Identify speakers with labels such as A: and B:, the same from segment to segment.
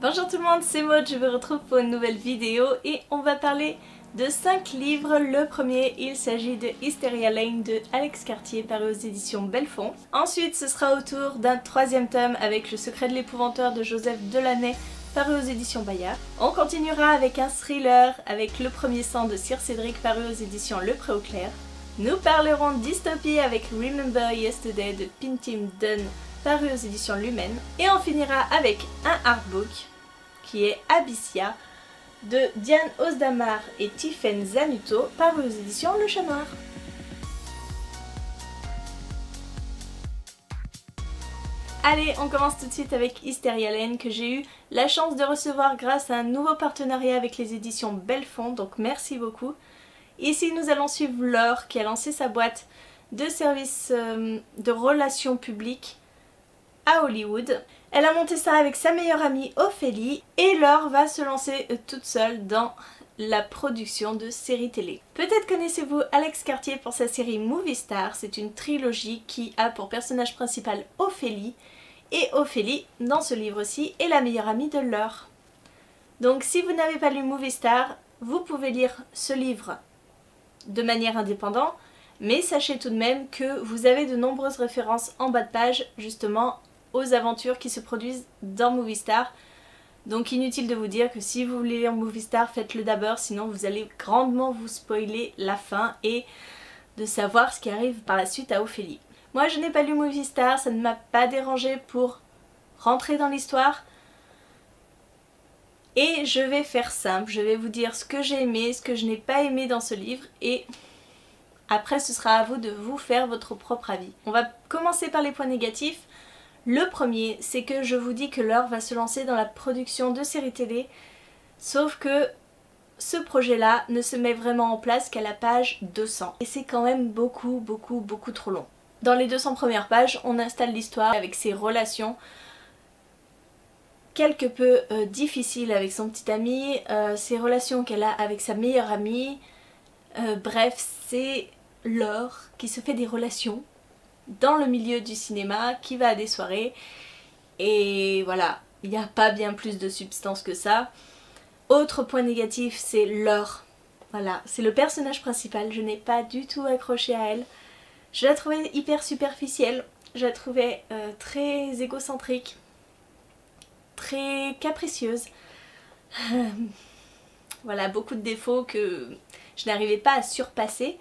A: Bonjour tout le monde, c'est Maud, je vous retrouve pour une nouvelle vidéo et on va parler de 5 livres. Le premier, il s'agit de Hysteria Lane de Alex Cartier, paru aux éditions Belfond. Ensuite, ce sera au tour d'un troisième tome avec Le secret de l'épouvanteur de Joseph Delaney, paru aux éditions Bayard. On continuera avec un thriller avec Le premier sang de Sir Cédric, paru aux éditions Le Pré au Clair. Nous parlerons de dystopie avec Remember Yesterday de Pintim Dunn, paru aux éditions Lumen. Et on finira avec un artbook qui est Abyssia de Diane Ozdamar et Tiffaine Zanuto, paru aux éditions Le Chat Noir. Allez, on commence tout de suite avec Hysteria Lane que j'ai eu la chance de recevoir grâce à un nouveau partenariat avec les éditions Belfond, donc merci beaucoup. Ici nous allons suivre Laure qui a lancé sa boîte de services de relations publiques à Hollywood. Elle a monté ça avec sa meilleure amie Ophélie et Laure va se lancer toute seule dans la production de séries télé. Peut-être connaissez-vous Alex Cartier pour sa série Movie Star, c'est une trilogie qui a pour personnage principal Ophélie et Ophélie, dans ce livre-ci, est la meilleure amie de Laure. Donc si vous n'avez pas lu Movie Star, vous pouvez lire ce livre de manière indépendante, mais sachez tout de même que vous avez de nombreuses références en bas de page justement aux aventures qui se produisent dans Movie Star. Donc inutile de vous dire que si vous voulez lire Movie Star, faites-le d'abord, sinon vous allez grandement vous spoiler la fin et de savoir ce qui arrive par la suite à Ophélie. Moi je n'ai pas lu Movie Star, ça ne m'a pas dérangé pour rentrer dans l'histoire. Et je vais faire simple, je vais vous dire ce que j'ai aimé, ce que je n'ai pas aimé dans ce livre et après ce sera à vous de vous faire votre propre avis. On va commencer par les points négatifs. Le premier, c'est que je vous dis que Laure va se lancer dans la production de séries télé, sauf que ce projet-là ne se met vraiment en place qu'à la page 200. Et c'est quand même beaucoup trop long. Dans les 200 premières pages, on installe l'histoire avec ses relations quelque peu difficiles avec son petit ami, ses relations qu'elle a avec sa meilleure amie. Bref, c'est Laure qui se fait des relations dans le milieu du cinéma, qui va à des soirées et voilà, il n'y a pas bien plus de substance que ça. Autre point négatif, c'est Laure. Voilà, c'est le personnage principal, je n'ai pas du tout accroché à elle. Je la trouvais hyper superficielle, je la trouvais très égocentrique, très capricieuse. Voilà, beaucoup de défauts que je n'arrivais pas à surpasser.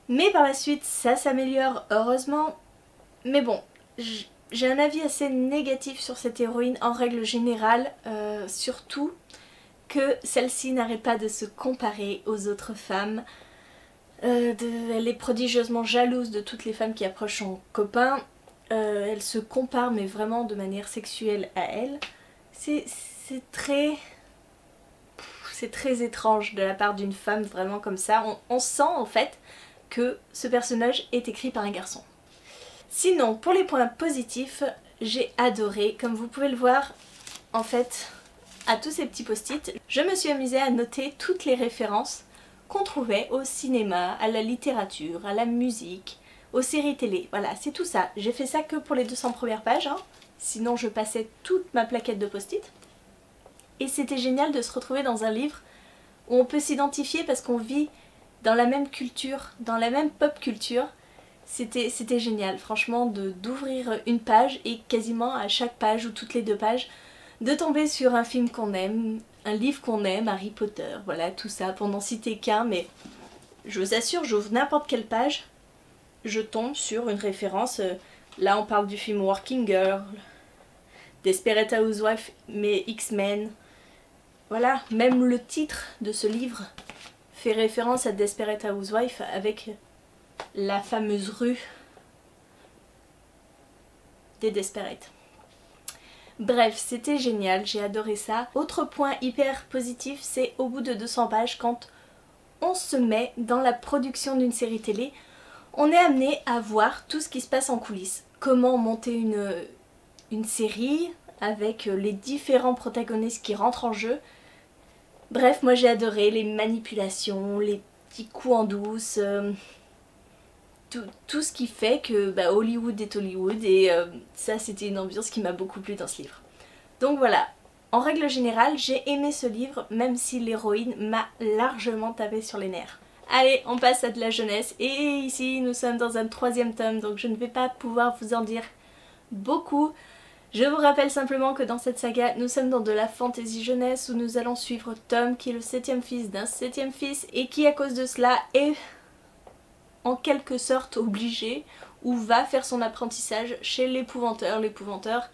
A: Mais par la suite, ça s'améliore heureusement. Mais bon, j'ai un avis assez négatif sur cette héroïne en règle générale. Surtout que celle-ci n'arrête pas de se comparer aux autres femmes. Elle est prodigieusement jalouse de toutes les femmes qui approchent son copain. Elle se compare mais vraiment de manière sexuelle à elle. C'est très étrange de la part d'une femme vraiment comme ça. On sent en fait que ce personnage est écrit par un garçon. Sinon, pour les points positifs, j'ai adoré, comme vous pouvez le voir, en fait, à tous ces petits post-it, je me suis amusée à noter toutes les références qu'on trouvait au cinéma, à la littérature, à la musique, aux séries télé. Voilà, c'est tout ça. J'ai fait ça que pour les 200 premières pages, hein. Sinon je passais toute ma plaquette de post-it. Et c'était génial de se retrouver dans un livre où on peut s'identifier parce qu'on vit dans la même culture, dans la même pop culture. C'était génial, franchement, d'ouvrir une page et quasiment à chaque page ou toutes les 2 pages, de tomber sur un film qu'on aime, un livre qu'on aime, Harry Potter, voilà, tout ça, pour n'en citer qu'un, mais je vous assure, j'ouvre n'importe quelle page, je tombe sur une référence. Là on parle du film Working Girl, Desperate Housewives, mais X-Men. Voilà, même le titre de ce livre fait référence à Desperate Housewives avec la fameuse rue des Desperate. Bref, c'était génial, j'ai adoré ça. Autre point hyper positif, c'est au bout de 200 pages, quand on se met dans la production d'une série télé, on est amené à voir tout ce qui se passe en coulisses. Comment monter une série avec les différents protagonistes qui rentrent en jeu. Bref, moi j'ai adoré les manipulations, les petits coups en douce, tout ce qui fait que Hollywood est Hollywood et ça c'était une ambiance qui m'a beaucoup plu dans ce livre. Donc voilà, En règle générale, j'ai aimé ce livre, même si l'héroïne m'a largement tapé sur les nerfs. Allez, on passe à de la jeunesse, et ici nous sommes dans un 3e tome, donc je ne vais pas pouvoir vous en dire beaucoup. Je vous rappelle simplement que dans cette saga, nous sommes dans de la fantasy jeunesse où nous allons suivre Tom qui est le 7e fils d'un 7e fils et qui à cause de cela est en quelque sorte obligé ou va faire son apprentissage chez l'épouvanteur. L'épouvanteur,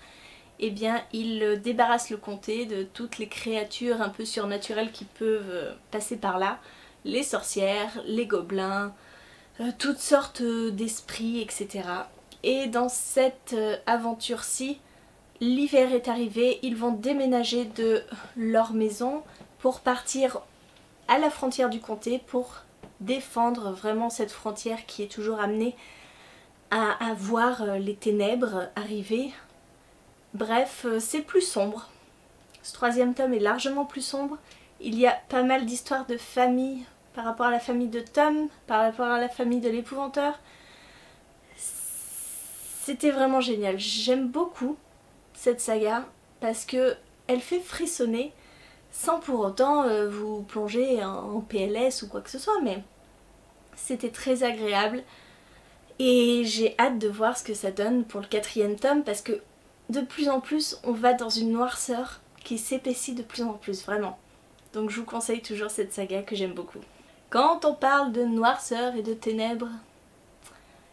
A: eh bien, il débarrasse le comté de toutes les créatures un peu surnaturelles qui peuvent passer par là. Les sorcières, les gobelins, toutes sortes d'esprits, etc. Et dans cette aventure-ci, l'hiver est arrivé, ils vont déménager de leur maison pour partir à la frontière du comté pour défendre vraiment cette frontière qui est toujours amenée à voir les ténèbres arriver. Bref, c'est plus sombre. Ce 3e tome est largement plus sombre. Il y a pas mal d'histoires de famille par rapport à la famille de Tom, par rapport à la famille de l'épouvanteur. C'était vraiment génial. J'aime beaucoup cette saga parce que elle fait frissonner sans pour autant vous plonger en PLS ou quoi que ce soit, mais c'était très agréable et j'ai hâte de voir ce que ça donne pour le 4e tome parce que de plus en plus on va dans une noirceur qui s'épaissit de plus en plus, vraiment. Donc je vous conseille toujours cette saga que j'aime beaucoup. Quand on parle de noirceur et de ténèbres,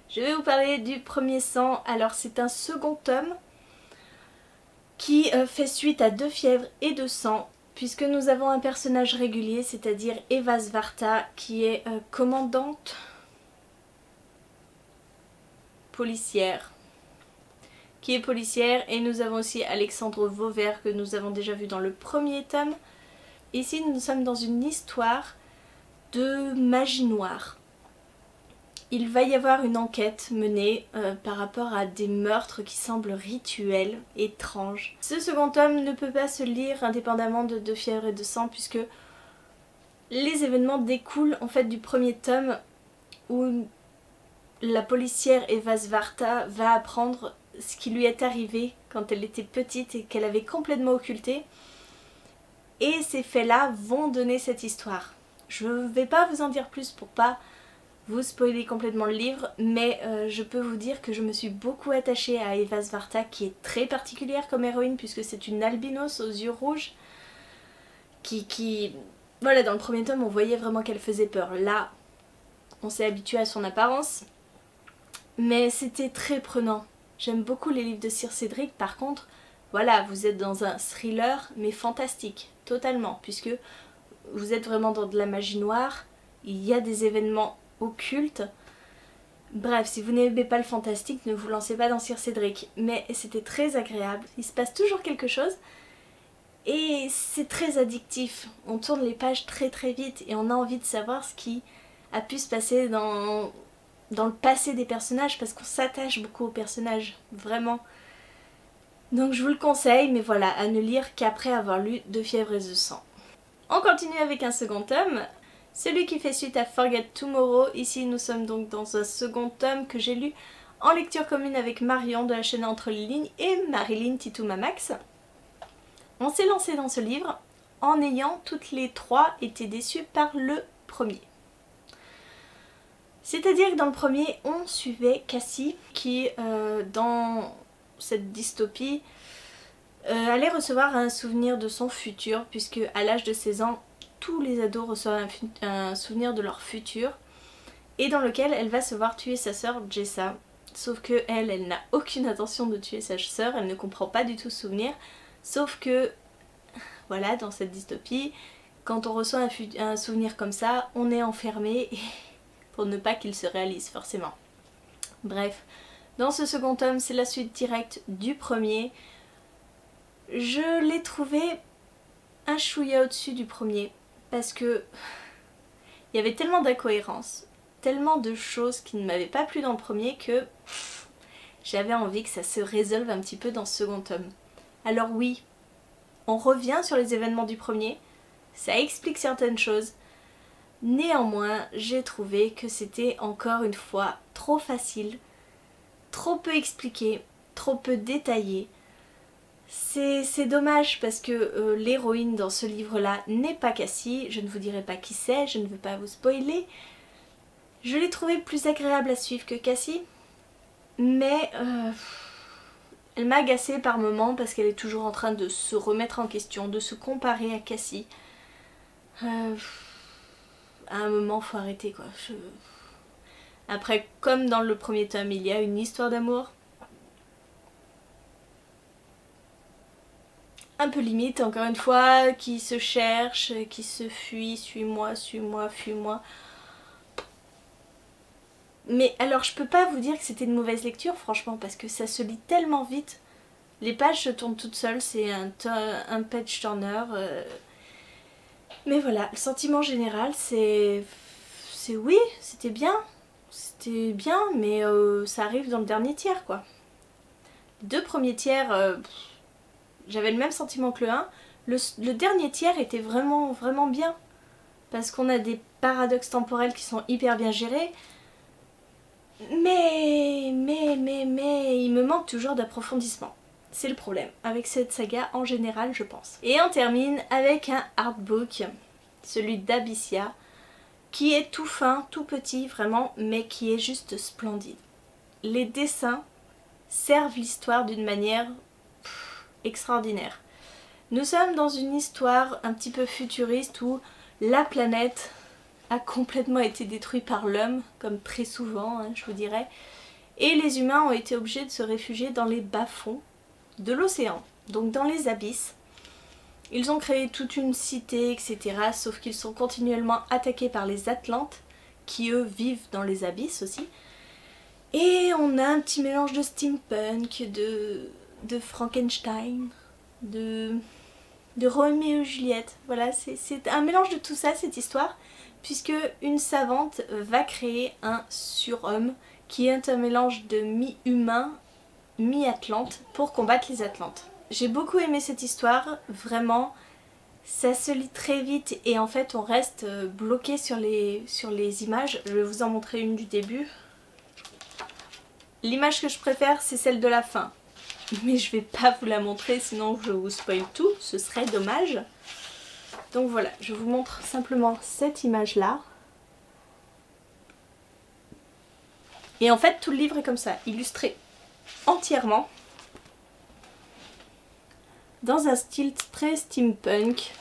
A: je vais vous parler du Premier Sang. Alors c'est un 2e tome qui fait suite à 2 fièvres et 2 sang, puisque nous avons un personnage régulier, c'est-à-dire Eva Svarta, qui est commandante policière. Et nous avons aussi Alexandre Vauvert, que nous avons déjà vu dans le 1er tome. Ici, nous sommes dans une histoire de magie noire. Il va y avoir une enquête menée par rapport à des meurtres qui semblent rituels, étranges. Ce 2e tome ne peut pas se lire indépendamment de 2 fièvres et 2 sang puisque les événements découlent en fait du 1er tome où la policière Eva Svarta va apprendre ce qui lui est arrivé quand elle était petite et qu'elle avait complètement occulté. Et ces faits-là vont donner cette histoire. Je ne vais pas vous en dire plus pour pas vous spoiler complètement le livre, mais je peux vous dire que je me suis beaucoup attachée à Eva Svarta, qui est très particulière comme héroïne puisque c'est une albinos aux yeux rouges voilà, dans le 1er tome on voyait vraiment qu'elle faisait peur. Là on s'est habitué à son apparence, mais c'était très prenant. J'aime beaucoup les livres de Sir Cédric. Par contre, voilà, vous êtes dans un thriller mais fantastique, totalement, puisque vous êtes vraiment dans de la magie noire, il y a des événements occulte. Bref, si vous n'aimez pas le fantastique, ne vous lancez pas dans Sir Cédric. Mais c'était très agréable, il se passe toujours quelque chose et c'est très addictif. On tourne les pages très très vite et on a envie de savoir ce qui a pu se passer dans le passé des personnages parce qu'on s'attache beaucoup aux personnages, vraiment. Donc je vous le conseille, mais voilà, à ne lire qu'après avoir lu 2 fièvres et 2 sang. On continue avec un 2e tome. Celui qui fait suite à Forget Tomorrow. Ici nous sommes donc dans un 2e tome que j'ai lu en lecture commune avec Marion de la chaîne Entre les lignes et Marilyn Titoumamax. On s'est lancé dans ce livre en ayant toutes les 3 été déçues par le 1er. C'est-à-dire que dans le 1er on suivait Cassie qui dans cette dystopie allait recevoir un souvenir de son futur puisque à l'âge de 16 ans tous les ados reçoivent un souvenir de leur futur et dans lequel elle va se voir tuer sa sœur Jessa. Sauf que elle n'a aucune intention de tuer sa sœur, elle ne comprend pas du tout ce souvenir. Sauf que, voilà, dans cette dystopie, quand on reçoit un souvenir comme ça, on est enfermé pour ne pas qu'il se réalise forcément. Bref, dans ce 2e tome, c'est la suite directe du 1er. Je l'ai trouvé un chouïa au-dessus du 1er. Parce que il y avait tellement d'incohérences, tellement de choses qui ne m'avaient pas plu dans le 1er que j'avais envie que ça se résolve un petit peu dans ce 2e tome. Alors oui, on revient sur les événements du 1er, ça explique certaines choses, néanmoins j'ai trouvé que c'était encore une fois trop facile, trop peu expliqué, trop peu détaillé. C'est dommage parce que l'héroïne dans ce livre-là n'est pas Cassie. Je ne vous dirai pas qui c'est, je ne veux pas vous spoiler. Je l'ai trouvée plus agréable à suivre que Cassie. Mais elle m'a agacée par moments parce qu'elle est toujours en train de se remettre en question, de se comparer à Cassie. À un moment, faut arrêter quoi. Après, comme dans le premier tome, il y a une histoire d'amour. Un peu limite, encore une fois, qui se cherche, qui se fuit, suis-moi, suis-moi, fuis-moi. Mais alors je peux pas vous dire que c'était une mauvaise lecture franchement parce que ça se lit tellement vite. Les pages se tournent toutes seules, c'est un page turner. Mais voilà, le sentiment général c'est oui, c'était bien. C'était bien mais ça arrive dans le dernier tiers quoi. Les 2 premiers tiers, j'avais le même sentiment que le 1. Le dernier tiers était vraiment bien. Parce qu'on a des paradoxes temporels qui sont hyper bien gérés. Mais il me manque toujours d'approfondissement. C'est le problème avec cette saga en général je pense. Et on termine avec un artbook, celui d'Abyssia, qui est tout fin, tout petit vraiment, mais qui est juste splendide. Les dessins servent l'histoire d'une manière extraordinaire. Nous sommes dans une histoire un petit peu futuriste où la planète a complètement été détruit par l'homme, comme très souvent, hein, je vous dirais. Et les humains ont été obligés de se réfugier dans les bas-fonds de l'océan, donc dans les abysses. Ils ont créé toute une cité, etc. Sauf qu'ils sont continuellement attaqués par les Atlantes, qui eux vivent dans les abysses aussi. Et on a un petit mélange de steampunk, de Frankenstein, de Roméo et Juliette. Voilà, c'est un mélange de tout ça cette histoire. Puisque une savante va créer un surhomme qui est un mélange de mi-humain, mi-atlante pour combattre les Atlantes. J'ai beaucoup aimé cette histoire, vraiment, ça se lit très vite et en fait on reste bloqué sur les images. Je vais vous en montrer une du début. L'image que je préfère c'est celle de la fin, mais je vais pas vous la montrer sinon je vous spoil tout, ce serait dommage. Donc voilà, je vous montre simplement cette image-là. Et en fait, tout le livre est comme ça, illustré entièrement. Dans un style très steampunk.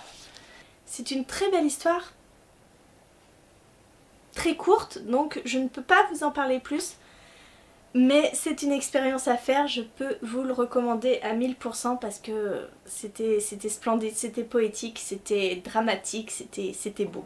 A: C'est une très belle histoire. Très courte, donc je ne peux pas vous en parler plus. Mais c'est une expérience à faire, je peux vous le recommander à 1000% parce que c'était splendide, c'était poétique, c'était dramatique, c'était beau.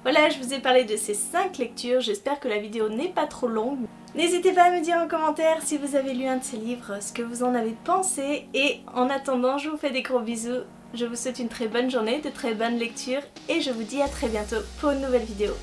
A: Voilà, je vous ai parlé de ces 5 lectures, j'espère que la vidéo n'est pas trop longue. N'hésitez pas à me dire en commentaire si vous avez lu un de ces livres, ce que vous en avez pensé. Et en attendant, je vous fais des gros bisous, je vous souhaite une très bonne journée, de très bonnes lectures et je vous dis à très bientôt pour une nouvelle vidéo.